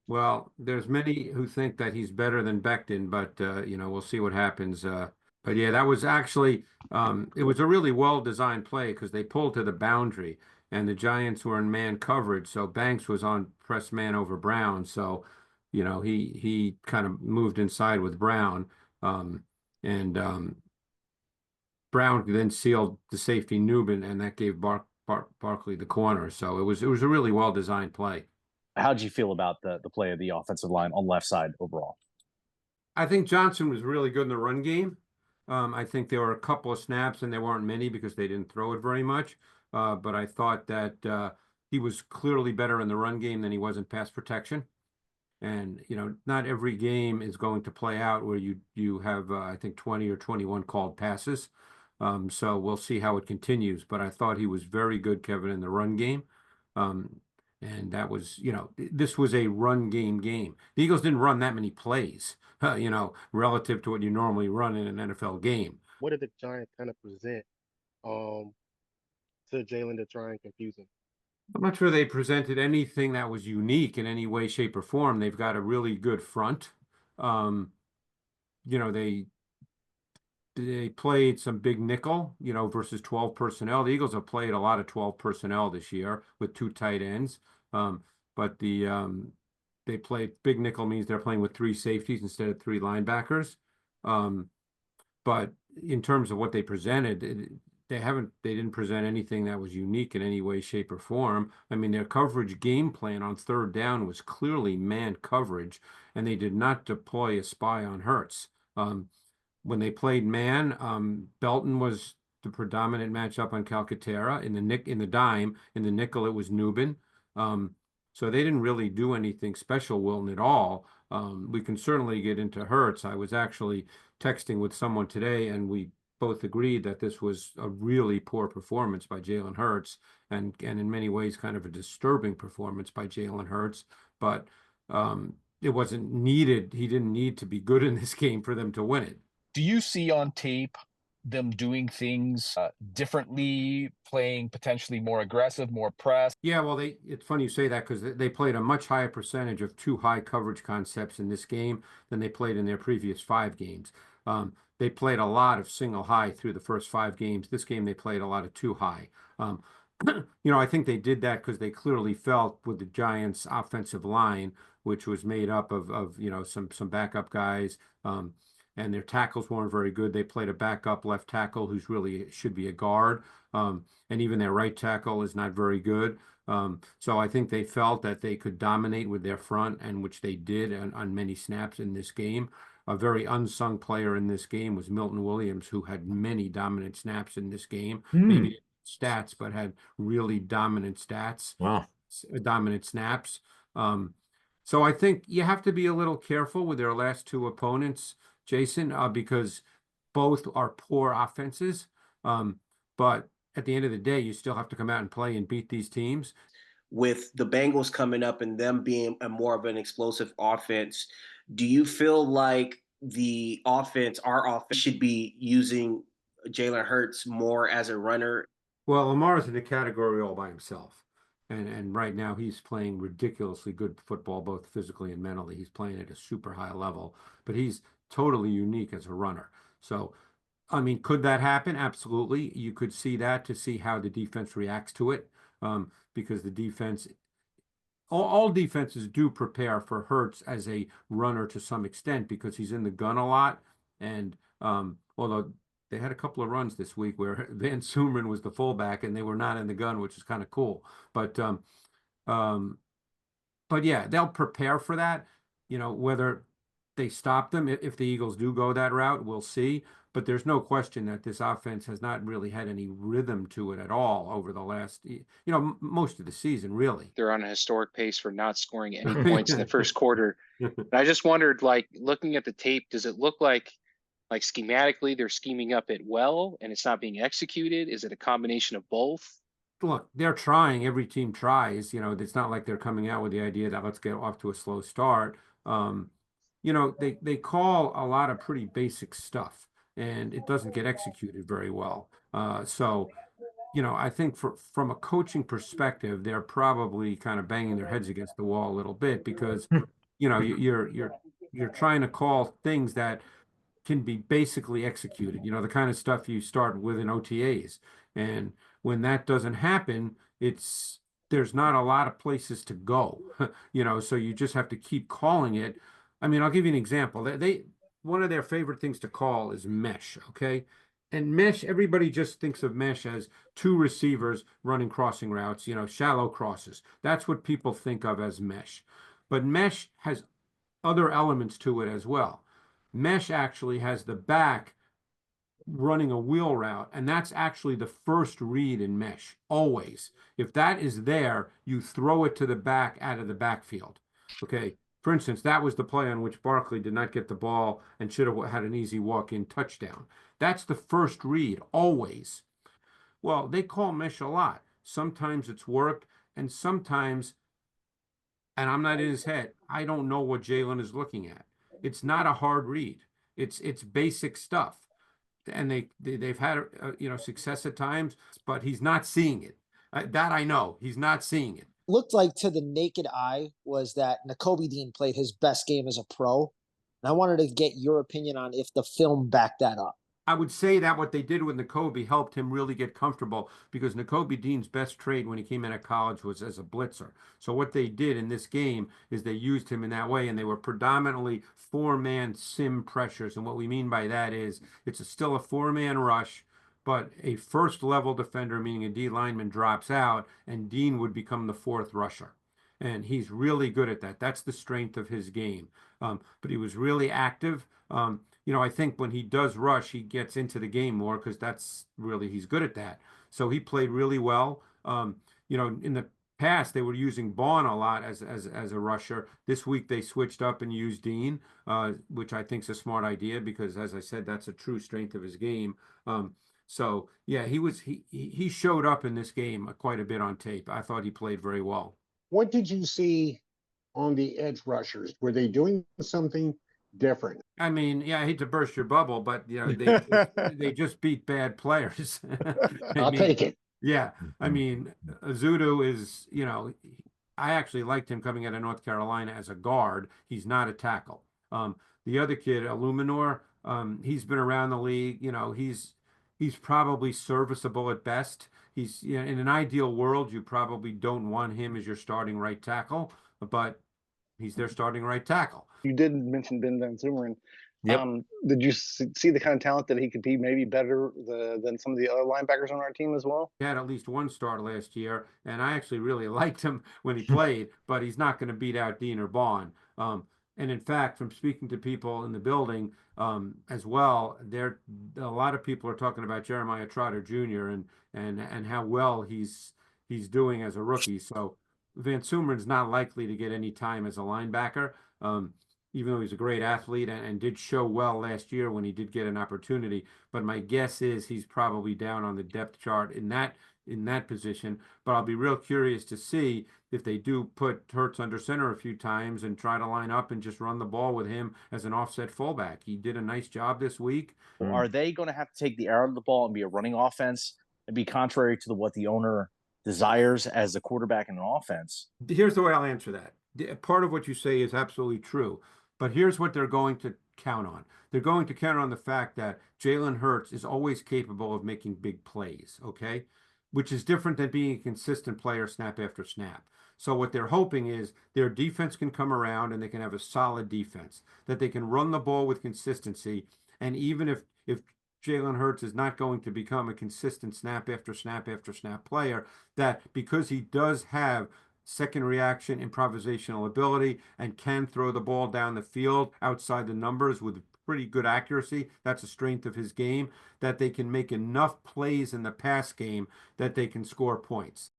Well, there's many who think that he's better than Becton, but we'll see what happens. But yeah, that was actually it was a really well-designed play because they pulled to the boundary and the Giants were in man coverage, so Banks was on press man over Brown, so he kind of moved inside with Brown, and Brown then sealed the safety Newman, and that gave Barkley the corner. So it was a really well-designed play. How'd you feel about the play of the offensive line on the left side overall? I think Johnson was really good in the run game. I think there were a couple of snaps, and there weren't many because they didn't throw it very much. But I thought that he was clearly better in the run game than he was in pass protection. And not every game is going to play out where you have I think 20 or 21 called passes. So we'll see how it continues. But I thought he was very good, Kevin, in the run game. Um, and that was, this was a run game. The Eagles didn't run that many plays, relative to what you normally run in an NFL game. What did the Giants kind of present um to Jalen to try and confuse him? I'm not sure they presented anything that was unique in any way, shape, or form. They've got a really good front. Um, you know, they played some big nickel, versus 12 personnel. The Eagles have played a lot of 12 personnel this year with two tight ends. But they played big nickel means they're playing with three safeties instead of three linebackers. Um, but in terms of what they presented, they didn't present anything that was unique in any way, shape, or form. I mean, their coverage game plan on third down was clearly man coverage, and they did not deploy a spy on Hurts. When they played man, Belton was the predominant matchup on Calcaterra. In the dime. In the nickel, it was Nubin. So they didn't really do anything special, Wilton, at all. We can certainly get into Hurts. I was actually texting with someone today, and we both agreed that this was a really poor performance by Jalen Hurts, and in many ways kind of a disturbing performance by Jalen Hurts. But it wasn't needed. He didn't need to be good in this game for them to win it. Do you see on tape them doing things differently, playing potentially more aggressive, more press? Yeah, well, it's funny you say that because they played a much higher percentage of two high coverage concepts in this game than they played in their previous five games. They played a lot of single high through the first five games. This game they played a lot of two high. I think they did that because they clearly felt with the Giants' offensive line, which was made up of some backup guys, and their tackles weren't very good. They played a backup left tackle who's really should be a guard, and even their right tackle is not very good. So I think they felt that they could dominate with their front, and which they did on many snaps in this game. A very unsung player in this game was Milton Williams, who had many dominant snaps in this game. Hmm. Maybe stats, but had really dominant stats, Wow. dominant snaps. So I think you have to be a little careful with their last two opponents, Jason, because both are poor offenses. But at the end of the day, you still have to come out and play and beat these teams. With the Bengals coming up and them being a more of an explosive offense, do you feel like our offense, should be using Jalen Hurts more as a runner? Well, Lamar's in a category all by himself. And right now he's playing ridiculously good football, both physically and mentally. He's playing at a super high level, but he's totally unique as a runner. So, I mean, could that happen? Absolutely. You could see that to see how the defense reacts to it. Because the defense, all defenses do prepare for Hurts as a runner to some extent because he's in the gun a lot. And although they had a couple of runs this week where Van Sumeren was the fullback and they were not in the gun, which is kind of cool. Um, but yeah, they'll prepare for that. Whether they stop them if the Eagles do go that route, we'll see. But there's no question that this offense has not really had any rhythm to it at all over the last, most of the season, really. They're on a historic pace for not scoring any points in the first quarter. And I just wondered, like, looking at the tape, does it look like schematically they're scheming up it well and it's not being executed? Is it a combination of both? Look, they're trying. Every team tries. It's not like they're coming out with the idea that let's get off to a slow start. They call a lot of pretty basic stuff, and it doesn't get executed very well. So you know, I think from a coaching perspective, they're probably kind of banging their heads against the wall a little bit because, you know, you're trying to call things that can be basically executed, you know, the kind of stuff you start with in OTAs. And when that doesn't happen, there's not a lot of places to go, you know, so you just have to keep calling it. I mean, I'll give you an example. One of their favorite things to call is mesh, okay? And mesh, everybody just thinks of mesh as two receivers running crossing routes, you know, shallow crosses. That's what people think of as mesh. But mesh has other elements to it as well. Mesh actually has the back running a wheel route, and that's actually the first read in mesh, always. If that is there, you throw it to the back out of the backfield. Okay. For instance, that was the play on which Barkley did not get the ball and should have had an easy walk-in touchdown. That's the first read, always. Well, they call mesh a lot. Sometimes it's worked, and sometimes, and I'm not in his head, I don't know what Jalen is looking at. It's not a hard read. It's basic stuff, and they've had you know, success at times, but he's not seeing it. That I know he's not seeing it. Looked like to the naked eye was that Nakobe Dean played his best game as a pro. And I wanted to get your opinion on if the film backed that up. I would say that what they did with Nakobe helped him really get comfortable because Nakobe Dean's best trade when he came in at college was as a blitzer. So what they did in this game is they used him in that way, and they were predominantly four-man sim pressures. And what we mean by that is still a four-man rush, but a first-level defender, meaning a D lineman, drops out, and Dean would become the fourth rusher. And he's really good at that. That's the strength of his game. But he was really active. You know, I think when he does rush, he gets into the game more because he's good at that. So he played really well. You know, in the past, they were using Bond a lot as a rusher. This week, they switched up and used Dean, which I think is a smart idea because, as I said, that's a true strength of his game. So yeah, he showed up in this game quite a bit on tape. I thought he played very well. What did you see on the edge rushers? Were they doing something different? I mean, yeah, I hate to burst your bubble, but you know, they just beat bad players. I'll take it. Yeah, I mean, Azudu is, you know, I actually liked him coming out of North Carolina as a guard. He's not a tackle. The other kid, Illuminor, he's been around the league. You know, he's probably serviceable at best. He's, you know, in an ideal world, you probably don't want him as your starting right tackle, but he's their starting right tackle. You did mention Ben Van Sumeren. Yep. Did you see the kind of talent that he could be maybe better than some of the other linebackers on our team as well? He had at least one start last year, and I actually really liked him when he played, but he's not going to beat out Dean or Bond. And in fact, from speaking to people in the building as well, a lot of people are talking about Jeremiah Trotter Jr. and how well he's doing as a rookie. So Van Sumeren's not likely to get any time as a linebacker, even though he's a great athlete and did show well last year when he did get an opportunity. But my guess is he's probably down on the depth chart in that position. But I'll be real curious to see if they do put Hurts under center a few times and try to line up and just run the ball with him as an offset fullback. He did a nice job this week. Are they going to have to take the air out of the ball and be a running offense and be contrary to what the owner desires as a quarterback in an offense? Here's the way I'll answer that. Part of what you say is absolutely true, but here's what they're going to count on. They're going to count on the fact that Jalen Hurts is always capable of making big plays, okay? Which is different than being a consistent player snap after snap. So what they're hoping is their defense can come around and they can have a solid defense, that they can run the ball with consistency. And even if Jalen Hurts is not going to become a consistent snap after snap after snap player, that because he does have second reaction improvisational ability and can throw the ball down the field outside the numbers with pretty good accuracy, that's a strength of his game, that they can make enough plays in the pass game that they can score points.